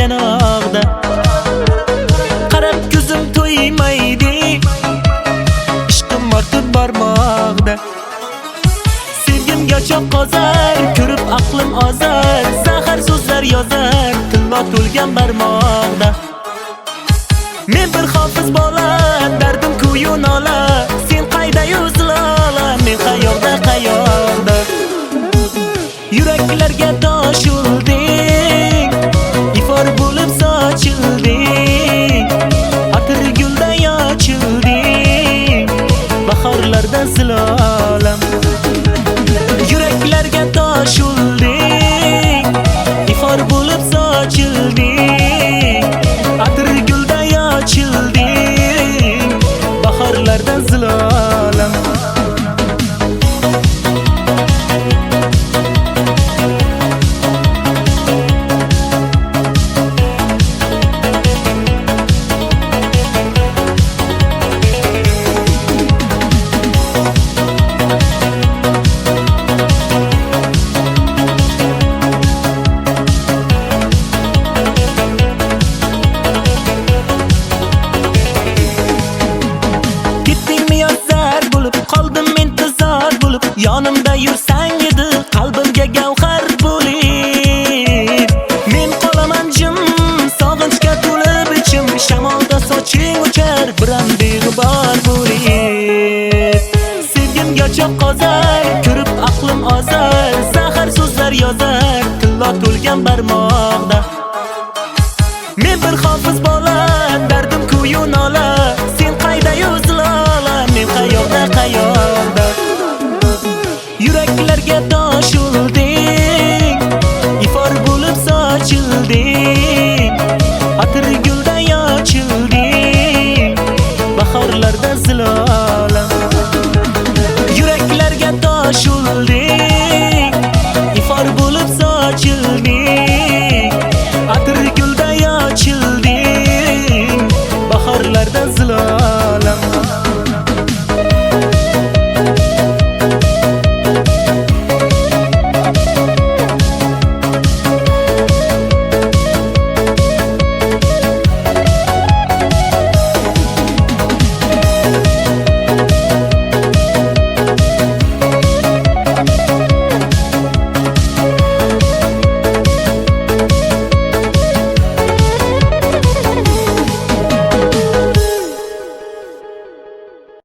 yanog'da qarab ko'zim to'ymaydi, ishqim ortib bormoqda. Sevgimga cho'q qozar, ko'rib aqlim ozar, zahar so'zlar yozar, tillo to'lgan barmoqda. Men bir hofiz bola, dardim kuyu nola, sen qayda yuzlola, men qayoqda qayoqda. Yuraklarga tosh ulding, ifor bo'lib sochilding, atir gulday ochilding, bahorlarda zilolam. Yuraklarga tosh ulding, ifor bo'lib sochilding, atir gulday ochilding, bahorlarda zilolam. Qoldim intizor bo'lib, yonimda yursang edi qalbimga gavhar bo'lib. Men qolaman jim, sog'inchga to'lib ichim, shamolda soching uchar, biram beg'ubor bo'lib. Sevgimga cho'q qozar, ko'rib aqlim ozar, zahar so'zlar yozar, tillo to'lgan barmoqda. Men bir hofiz